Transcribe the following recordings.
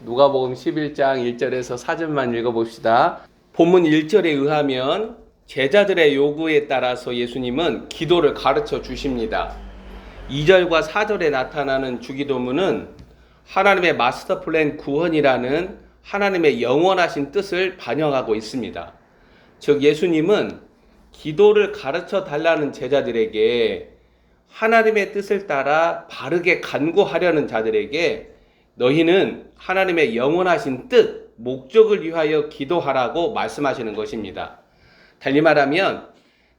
누가복음 11장 1절에서 4절만 읽어봅시다. 본문 1절에 의하면 제자들의 요구에 따라서 예수님은 기도를 가르쳐 주십니다. 2절과 4절에 나타나는 주기도문은 하나님의 마스터 플랜 구원이라는 하나님의 영원하신 뜻을 반영하고 있습니다. 즉 예수님은 기도를 가르쳐 달라는 제자들에게 하나님의 뜻을 따라 바르게 간구하려는 자들에게 너희는 하나님의 영원하신 뜻, 목적을 위하여 기도하라고 말씀하시는 것입니다. 달리 말하면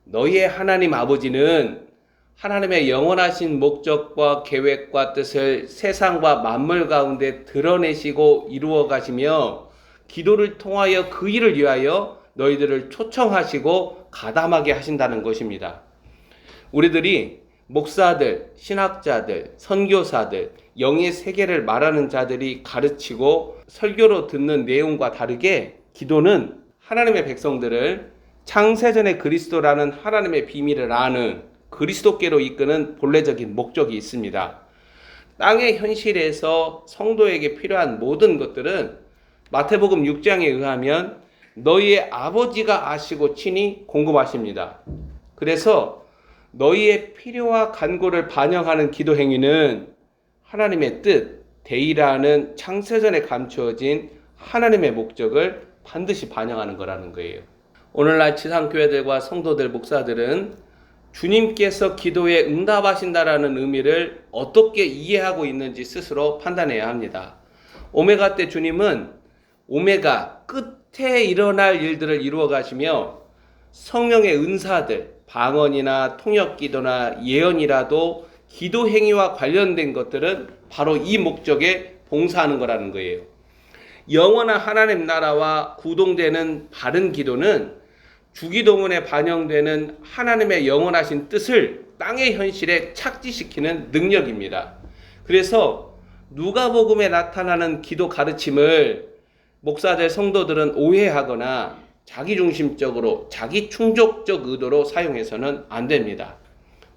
너희의 하나님 아버지는 하나님의 영원하신 목적과 계획과 뜻을 세상과 만물 가운데 드러내시고 이루어 가시며 기도를 통하여 그 일을 위하여 너희들을 초청하시고 가담하게 하신다는 것입니다. 우리들이 목사들, 신학자들, 선교사들, 영의 세계를 말하는 자들이 가르치고 설교로 듣는 내용과 다르게 기도는 하나님의 백성들을 창세전의 그리스도라는 하나님의 비밀을 아는 그리스도께로 이끄는 본래적인 목적이 있습니다. 땅의 현실에서 성도에게 필요한 모든 것들은 마태복음 6장에 의하면 너희의 아버지가 아시고 친히 공급하십니다. 그래서 너희의 필요와 간구를 반영하는 기도 행위는 하나님의 뜻, 대의라는 창세전에 감추어진 하나님의 목적을 반드시 반영하는 거라는 거예요. 오늘날 지상교회들과 성도들, 목사들은 주님께서 기도에 응답하신다라는 의미를 어떻게 이해하고 있는지 스스로 판단해야 합니다. 오메가 때 주님은 오메가 끝에 일어날 일들을 이루어 가시며 성령의 은사들, 방언이나 통역기도나 예언이라도 기도 행위와 관련된 것들은 바로 이 목적에 봉사하는 거라는 거예요. 영원한 하나님 나라와 구동되는 바른 기도는 주기도문에 반영되는 하나님의 영원하신 뜻을 땅의 현실에 착지시키는 능력입니다. 그래서 누가복음에 나타나는 기도 가르침을 목사들, 성도들은 오해하거나 자기중심적으로 자기충족적 의도로 사용해서는 안 됩니다.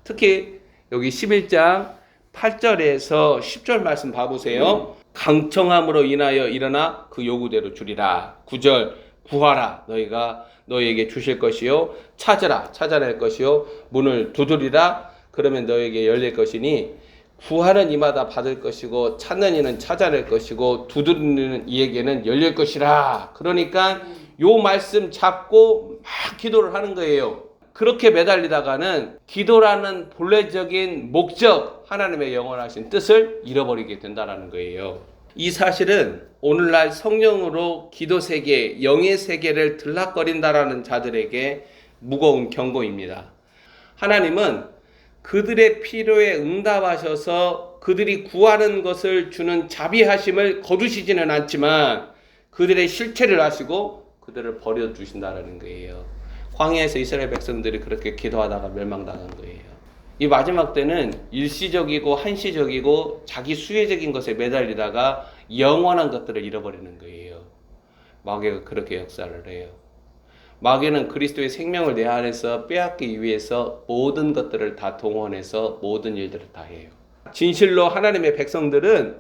특히 여기 11장 8절에서 10절 말씀 봐보세요. 강청함으로 인하여 일어나 그 요구대로 주리라. 9절 구하라 너희가 너희에게 주실 것이요 찾으라 찾아낼 것이요 문을 두드리라 그러면 너희에게 열릴 것이니 구하는 이마다 받을 것이고 찾는 이는 찾아낼 것이고 두드리는 이에게는 열릴 것이라. 그러니까 요 말씀 잡고 막 기도를 하는 거예요. 그렇게 매달리다가는 기도라는 본래적인 목적, 하나님의 영원하신 뜻을 잃어버리게 된다는 거예요. 이 사실은 오늘날 성령으로 기도 세계, 영의 세계를 들락거린다라는 자들에게 무거운 경고입니다. 하나님은 그들의 필요에 응답하셔서 그들이 구하는 것을 주는 자비하심을 거두시지는 않지만 그들의 실체를 아시고 그들을 버려두신다는 거예요. 광야에서 이스라엘 백성들이 그렇게 기도하다가 멸망당한 거예요. 이 마지막 때는 일시적이고 한시적이고 자기 수혜적인 것에 매달리다가 영원한 것들을 잃어버리는 거예요. 마귀가 그렇게 역사를 해요. 마귀는 그리스도의 생명을 내 안에서 빼앗기 위해서 모든 것들을 다 동원해서 모든 일들을 다 해요. 진실로 하나님의 백성들은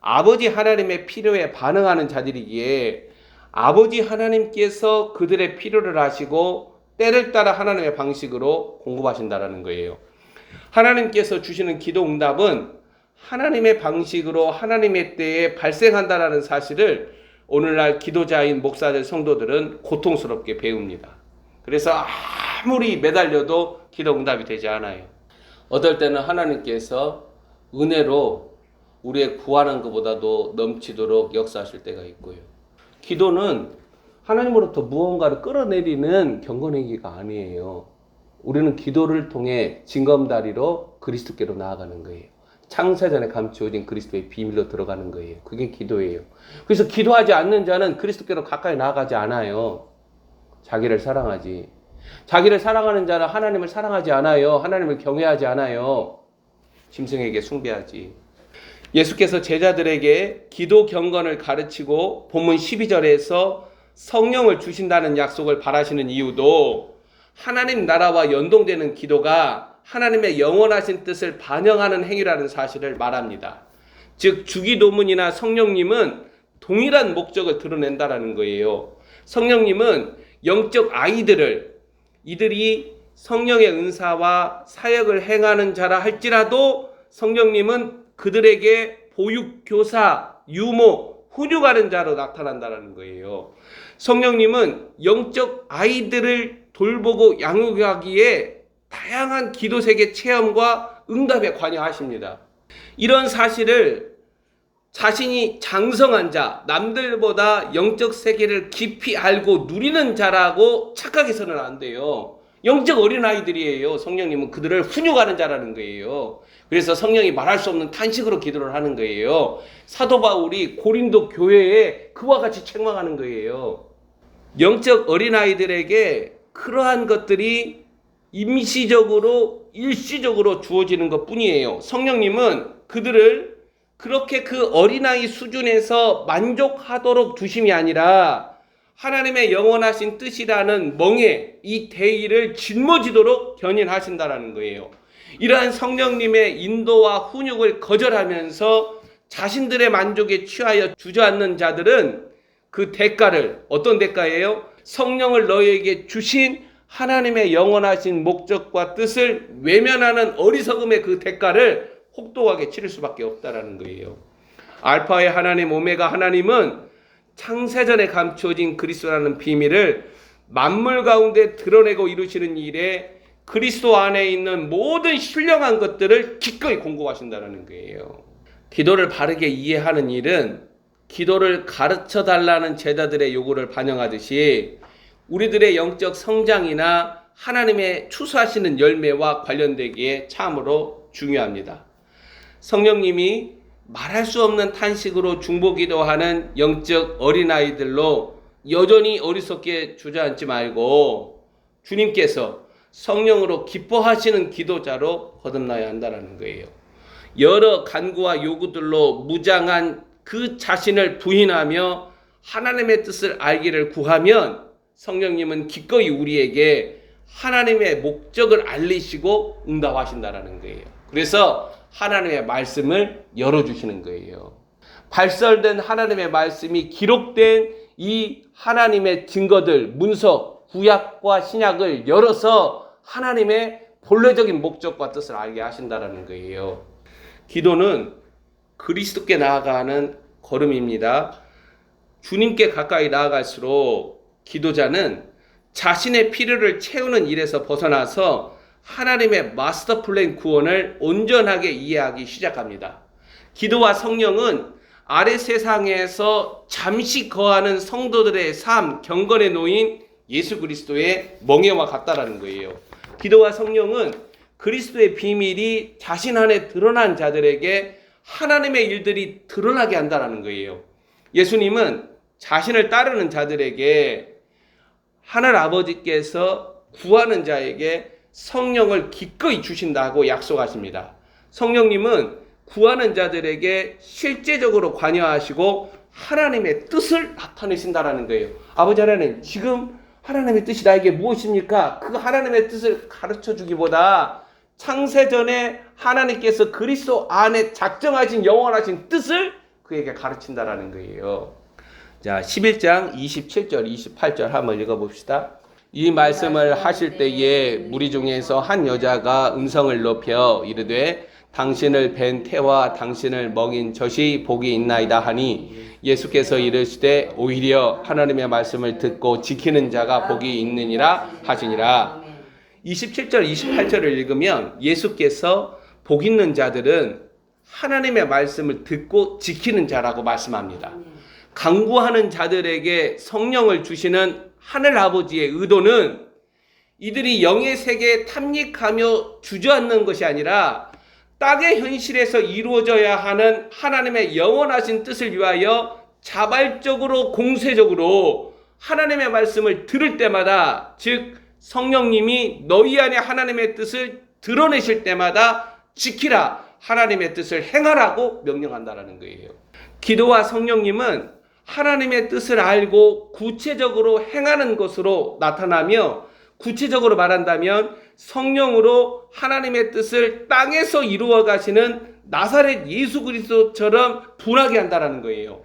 아버지 하나님의 필요에 반응하는 자들이기에 아버지 하나님께서 그들의 필요를 아시고 때를 따라 하나님의 방식으로 공급하신다라는 거예요. 하나님께서 주시는 기도 응답은 하나님의 방식으로 하나님의 때에 발생한다라는 사실을 오늘날 기도자인 목사들, 성도들은 고통스럽게 배웁니다. 그래서 아무리 매달려도 기도 응답이 되지 않아요. 어떨 때는 하나님께서 은혜로 우리의 구하는 것보다도 넘치도록 역사하실 때가 있고요. 기도는 하나님으로부터 무언가를 끌어내리는 경건행위가 아니에요. 우리는 기도를 통해 징검다리로 그리스도께로 나아가는 거예요. 창세전에 감추어진 그리스도의 비밀로 들어가는 거예요. 그게 기도예요. 그래서 기도하지 않는 자는 그리스도께로 가까이 나아가지 않아요. 자기를 사랑하지. 자기를 사랑하는 자는 하나님을 사랑하지 않아요. 하나님을 경외하지 않아요. 짐승에게 숭배하지. 예수께서 제자들에게 기도 경건을 가르치고 본문 12절에서 성령을 주신다는 약속을 바라시는 이유도 하나님 나라와 연동되는 기도가 하나님의 영원하신 뜻을 반영하는 행위라는 사실을 말합니다. 즉 주기도문이나 성령님은 동일한 목적을 드러낸다라는 거예요. 성령님은 영적 아이들을 이들이 성령의 은사와 사역을 행하는 자라 할지라도 성령님은 그들에게 보육, 교사, 유모, 훈육하는 자로 나타난다는 거예요. 성령님은 영적 아이들을 돌보고 양육하기에 다양한 기도 세계 체험과 응답에 관여하십니다. 이런 사실을 자신이 장성한 자, 남들보다 영적 세계를 깊이 알고 누리는 자라고 착각해서는 안 돼요. 영적 어린아이들이에요. 성령님은 그들을 훈육하는 자라는 거예요. 그래서 성령이 말할 수 없는 탄식으로 기도를 하는 거예요. 사도 바울이 고린도 교회에 그와 같이 책망하는 거예요. 영적 어린아이들에게 그러한 것들이 임시적으로 일시적으로 주어지는 것 뿐이에요. 성령님은 그들을 그렇게 그 어린아이 수준에서 만족하도록 두심이 아니라 하나님의 영원하신 뜻이라는 멍에 이 대의를 짊어지도록 견인하신다라는 거예요. 이러한 성령님의 인도와 훈육을 거절하면서 자신들의 만족에 취하여 주저앉는 자들은 그 대가를, 어떤 대가예요? 성령을 너희에게 주신 하나님의 영원하신 목적과 뜻을 외면하는 어리석음의 그 대가를 혹독하게 치를 수밖에 없다라는 거예요. 알파의 하나님, 오메가 하나님은 창세전에 감춰진 그리스도라는 비밀을 만물 가운데 드러내고 이루시는 일에 그리스도 안에 있는 모든 신령한 것들을 기꺼이 공급하신다는 거예요. 기도를 바르게 이해하는 일은 기도를 가르쳐 달라는 제자들의 요구를 반영하듯이 우리들의 영적 성장이나 하나님의 추수하시는 열매와 관련되기에 참으로 중요합니다. 성령님이 말할 수 없는 탄식으로 중보기도하는 영적 어린아이들로 여전히 어리석게 주저앉지 말고 주님께서 성령으로 기뻐하시는 기도자로 거듭나야 한다는 거예요. 여러 간구와 요구들로 무장한 그 자신을 부인하며 하나님의 뜻을 알기를 구하면 성령님은 기꺼이 우리에게 하나님의 목적을 알리시고 응답하신다는 거예요. 그래서 하나님의 말씀을 열어주시는 거예요. 발설된 하나님의 말씀이 기록된 이 하나님의 증거들, 문서, 구약과 신약을 열어서 하나님의 본래적인 목적과 뜻을 알게 하신다는 거예요. 기도는 그리스도께 나아가는 걸음입니다. 주님께 가까이 나아갈수록 기도자는 자신의 필요를 채우는 일에서 벗어나서 하나님의 마스터 플랜 구원을 온전하게 이해하기 시작합니다. 기도와 성령은 아래 세상에서 잠시 거하는 성도들의 삶, 경건에 놓인 예수 그리스도의 멍에와 같다라는 거예요. 기도와 성령은 그리스도의 비밀이 자신 안에 드러난 자들에게 하나님의 일들이 드러나게 한다는 거예요. 예수님은 자신을 따르는 자들에게 하늘 아버지께서 구하는 자에게 성령을 기꺼이 주신다고 약속하십니다. 성령님은 구하는 자들에게 실제적으로 관여하시고 하나님의 뜻을 나타내신다는 거예요. 아버지 하나님, 지금 하나님의 뜻이 나에게 무엇입니까? 그 하나님의 뜻을 가르쳐 주기보다 창세전에 하나님께서 그리스도 안에 작정하신 영원하신 뜻을 그에게 가르친다라는 거예요. 자, 11장 27절 28절 한번 읽어봅시다. 이 말씀을 하실 때에 무리 중에서 한 여자가 음성을 높여 이르되 당신을 뵌 태와 당신을 먹인 젖이 복이 있나이다 하니 예수께서 이르시되 오히려 하나님의 말씀을 듣고 지키는 자가 복이 있느니라 하시니라. 27절 28절을 읽으면 예수께서 복 있는 자들은 하나님의 말씀을 듣고 지키는 자라고 말씀합니다. 간구하는 자들에게 성령을 주시는 하늘 아버지의 의도는 이들이 영의 세계에 탐닉하며 주저앉는 것이 아니라 땅의 현실에서 이루어져야 하는 하나님의 영원하신 뜻을 위하여 자발적으로 공세적으로 하나님의 말씀을 들을 때마다, 즉 성령님이 너희 안에 하나님의 뜻을 드러내실 때마다 지키라, 하나님의 뜻을 행하라고 명령한다는 거예요. 기도와 성령님은 하나님의 뜻을 알고 구체적으로 행하는 것으로 나타나며, 구체적으로 말한다면 성령으로 하나님의 뜻을 땅에서 이루어 가시는 나사렛 예수 그리스도처럼 분하게 한다는 거예요.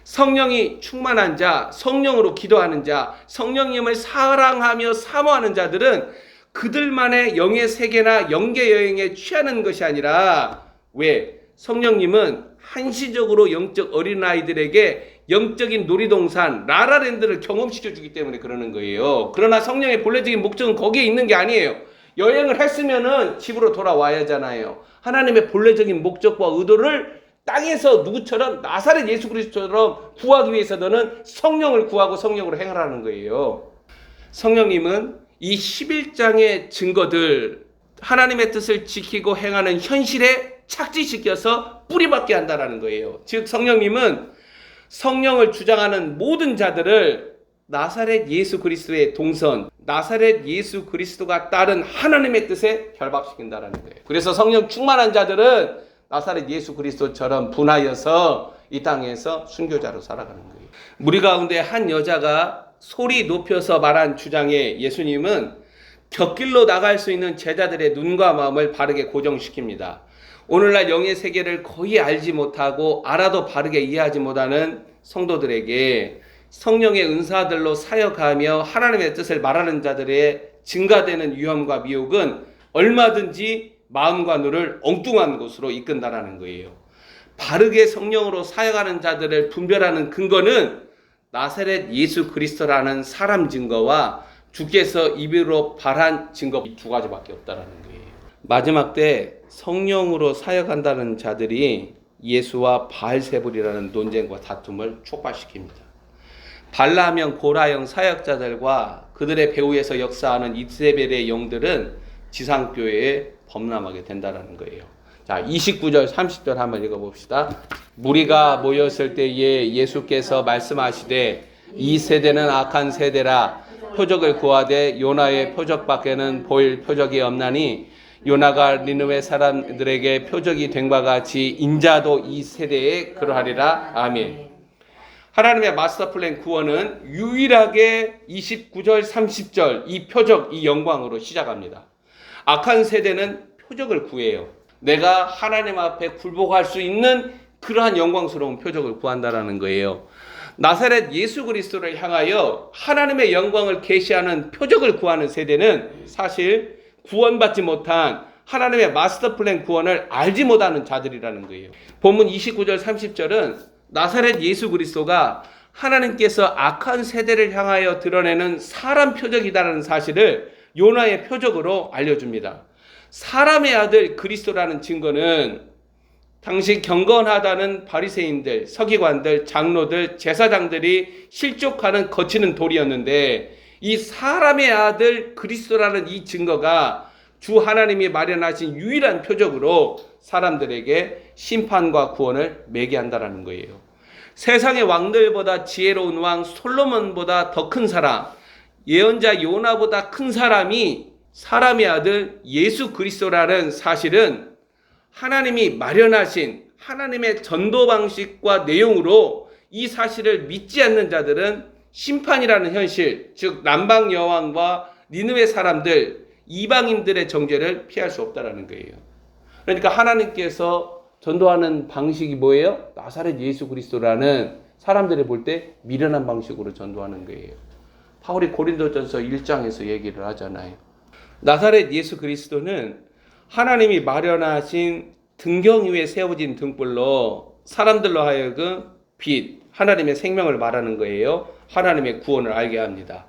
성령이 충만한 자, 성령으로 기도하는 자, 성령님을 사랑하며 사모하는 자들은 그들만의 영의 세계나 영계 여행에 취하는 것이 아니라, 왜? 성령님은 한시적으로 영적 어린아이들에게 영적인 놀이동산 라라랜드를 경험시켜주기 때문에 그러는 거예요. 그러나 성령의 본래적인 목적은 거기에 있는 게 아니에요. 여행을 했으면은 집으로 돌아와야 하잖아요. 하나님의 본래적인 목적과 의도를 땅에서 누구처럼, 나사렛 예수 그리스도처럼 구하기 위해서 너는 성령을 구하고 성령으로 행하라는 거예요. 성령님은 이 11장의 증거들, 하나님의 뜻을 지키고 행하는 현실에 착지시켜서 뿌리박게 한다는 거예요. 즉 성령님은 성령을 주장하는 모든 자들을 나사렛 예수 그리스도의 동선, 나사렛 예수 그리스도가 따른 하나님의 뜻에 결박시킨다는 거예요. 그래서 성령 충만한 자들은 나사렛 예수 그리스도처럼 분하여서 이 땅에서 순교자로 살아가는 거예요. 무리 가운데 한 여자가 소리 높여서 말한 주장에 예수님은 곁길로 나갈 수 있는 제자들의 눈과 마음을 바르게 고정시킵니다. 오늘날 영의 세계를 거의 알지 못하고 알아도 바르게 이해하지 못하는 성도들에게 성령의 은사들로 사역하며 하나님의 뜻을 말하는 자들의 증가되는 위험과 미혹은 얼마든지 마음과 눈을 엉뚱한 곳으로 이끈다라는 거예요. 바르게 성령으로 사역하는 자들을 분별하는 근거는 나사렛 예수 그리스도라는 사람 증거와 주께서 입으로 발한 증거, 이 두 가지밖에 없다라는 거예요. 마지막 때 성령으로 사역한다는 자들이 예수와 바알세불이라는 논쟁과 다툼을 촉발시킵니다. 발라하면 고라형 사역자들과 그들의 배후에서 역사하는 이세벨의 영들은 지상교회에 범람하게 된다는 거예요. 자, 29절 30절 한번 읽어봅시다. 무리가 모였을 때에 예수께서 말씀하시되 이 세대는 악한 세대라. 표적을 구하되 요나의 표적밖에는 보일 표적이 없나니 요나가 니느웨 사람들에게 표적이 된 바 같이 인자도 이 세대에 그러하리라. 아멘. 하나님의 마스터 플랜 구원은 유일하게 29절 30절 이 표적, 이 영광으로 시작합니다. 악한 세대는 표적을 구해요. 내가 하나님 앞에 굴복할 수 있는 그러한 영광스러운 표적을 구한다라는 거예요. 나사렛 예수 그리스도를 향하여 하나님의 영광을 계시하는 표적을 구하는 세대는 사실 구원받지 못한 하나님의 마스터 플랜 구원을 알지 못하는 자들이라는 거예요. 본문 29절 30절은 나사렛 예수 그리스도가 하나님께서 악한 세대를 향하여 드러내는 사람 표적이다라는 사실을 요나의 표적으로 알려줍니다. 사람의 아들 그리스도라는 증거는 당시 경건하다는 바리새인들, 서기관들, 장로들, 제사장들이 실족하는 거치는 돌이었는데, 이 사람의 아들 그리스도라는 이 증거가 주 하나님이 마련하신 유일한 표적으로 사람들에게 심판과 구원을 매개한다는 거예요. 세상의 왕들보다 지혜로운 왕 솔로몬보다 더 큰 사람, 예언자 요나보다 큰 사람이 사람의 아들 예수 그리스도라는 사실은 하나님이 마련하신 하나님의 전도 방식과 내용으로 이 사실을 믿지 않는 자들은 심판이라는 현실, 즉 남방 여왕과 니느웨 사람들, 이방인들의 정죄를 피할 수 없다는 거예요. 그러니까 하나님께서 전도하는 방식이 뭐예요? 나사렛 예수 그리스도라는 사람들이 볼 때 미련한 방식으로 전도하는 거예요. 바울이 고린도전서 1장에서 얘기를 하잖아요. 나사렛 예수 그리스도는 하나님이 마련하신 등경 위에 세워진 등불로 사람들로 하여금 빛, 하나님의 생명을 말하는 거예요. 하나님의 구원을 알게 합니다.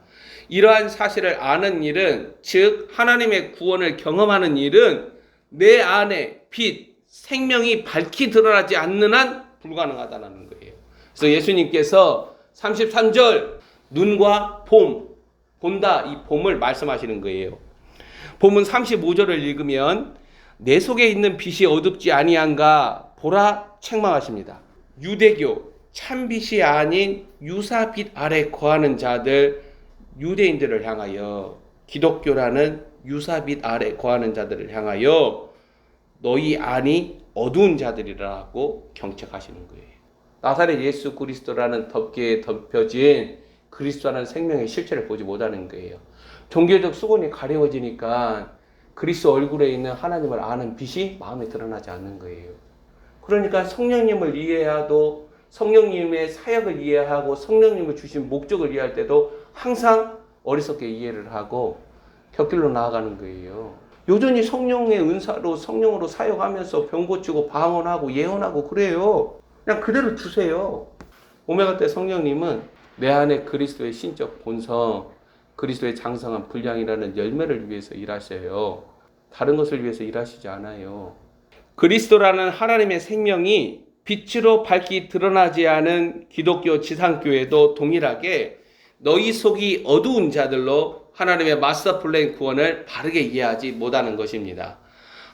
이러한 사실을 아는 일은, 즉 하나님의 구원을 경험하는 일은 내 안에 빛, 생명이 밝히 드러나지 않는 한 불가능하다는 거예요. 그래서 예수님께서 33절 눈과 봄, 본다, 이 봄을 말씀하시는 거예요. 본문 35절을 읽으면 내 속에 있는 빛이 어둡지 아니한가 보라 책망하십니다. 유대교, 참빛이 아닌 유사빛 아래 거하는 자들, 유대인들을 향하여, 기독교라는 유사빛 아래 거하는 자들을 향하여 너희 안이 어두운 자들이라고 경책하시는 거예요. 나사렛 예수 그리스도라는 덮개에 덮여진 그리스도라는 생명의 실체를 보지 못하는 거예요. 종교적 수건이 가려워지니까 그리스도 얼굴에 있는 하나님을 아는 빛이 마음에 드러나지 않는 거예요. 그러니까 성령님을 이해해도 성령님의 사역을 이해하고 성령님을 주신 목적을 이해할 때도 항상 어리석게 이해를 하고 곁길로 나아가는 거예요. 여전히 성령의 은사로 성령으로 사역하면서 병 고치고 방언하고 예언하고 그래요. 그냥 그대로 두세요. 오메가 때 성령님은 내 안에 그리스도의 신적 본성, 그리스도의 장성한 분량이라는 열매를 위해서 일하셔요. 다른 것을 위해서 일하시지 않아요. 그리스도라는 하나님의 생명이 빛으로 밝히 드러나지 않은 기독교 지상교회도 동일하게 너희 속이 어두운 자들로 하나님의 마스터 플랜 구원을 바르게 이해하지 못하는 것입니다.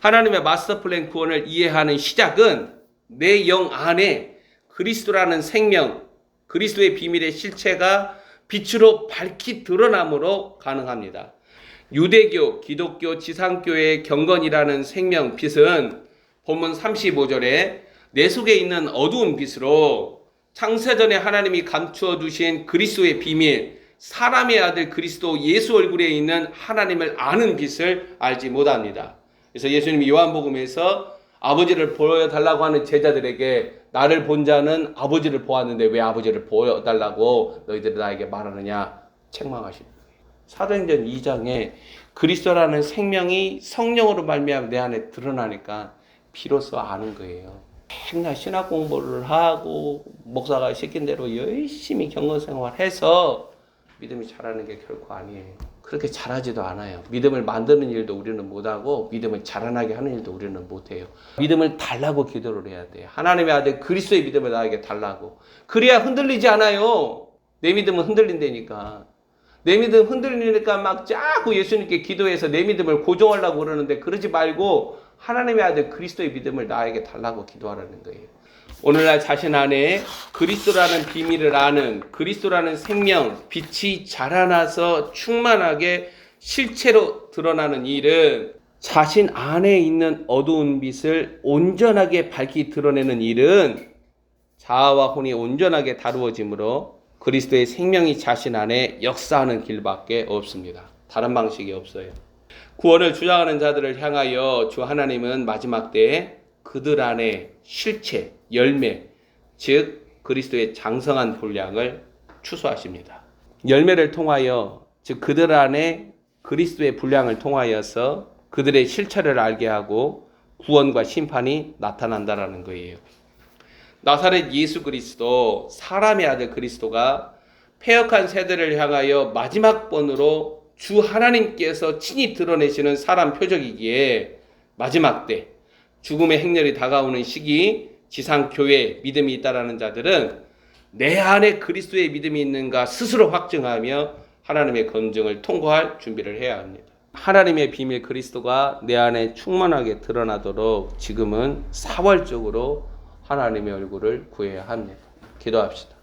하나님의 마스터 플랜 구원을 이해하는 시작은 내 영 안에 그리스도라는 생명, 그리스도의 비밀의 실체가 빛으로 밝히 드러남으로 가능합니다. 유대교, 기독교, 지상교회의 경건이라는 생명 빛은 본문 35절에 내 속에 있는 어두운 빛으로 창세전에 하나님이 감추어 두신 그리스도의 비밀, 사람의 아들 그리스도 예수 얼굴에 있는 하나님을 아는 빛을 알지 못합니다. 그래서 예수님이 요한복음에서 아버지를 보여달라고 하는 제자들에게 나를 본 자는 아버지를 보았는데 왜 아버지를 보여달라고 너희들이 나에게 말하느냐 책망하십니다. 사도행전 2장에 그리스도라는 생명이 성령으로 말미암아 내 안에 드러나니까 비로소 아는 거예요. 맨날 신학 공부를 하고 목사가 시킨 대로 열심히 경건생활해서 믿음이 자라는 게 결코 아니에요. 그렇게 잘하지도 않아요. 믿음을 만드는 일도 우리는 못하고 믿음을 자라나게 하는 일도 우리는 못해요. 믿음을 달라고 기도를 해야 돼요. 하나님의 아들 그리스도의 믿음을 나에게 달라고. 그래야 흔들리지 않아요. 내 믿음은 흔들린다니까. 내 믿음 흔들리니까 막 자꾸 예수님께 기도해서 내 믿음을 고정하려고 그러는데 그러지 말고 하나님의 아들 그리스도의 믿음을 나에게 달라고 기도하라는 거예요. 오늘날 자신 안에 그리스도라는 비밀을 아는 그리스도라는 생명, 빛이 자라나서 충만하게 실체로 드러나는 일은 자신 안에 있는 어두운 빛을 온전하게 밝히 드러내는 일은 자아와 혼이 온전하게 다루어지므로 그리스도의 생명이 자신 안에 역사하는 길밖에 없습니다. 다른 방식이 없어요. 구원을 주장하는 자들을 향하여 주 하나님은 마지막 때에 그들 안에 실체, 열매, 즉 그리스도의 장성한 분량을 추수하십니다. 열매를 통하여, 즉 그들 안에 그리스도의 분량을 통하여서 그들의 실체를 알게 하고 구원과 심판이 나타난다라는 거예요. 나사렛 예수 그리스도, 사람의 아들 그리스도가 패역한 세대를 향하여 마지막 번으로 주 하나님께서 친히 드러내시는 사람 표적이기에 마지막 때 죽음의 행렬이 다가오는 시기 지상교회 믿음이 있다라는 자들은 내 안에 그리스도의 믿음이 있는가 스스로 확증하며 하나님의 검증을 통과할 준비를 해야 합니다. 하나님의 비밀 그리스도가 내 안에 충만하게 드러나도록 지금은 사활적으로 하나님의 얼굴을 구해야 합니다. 기도합시다.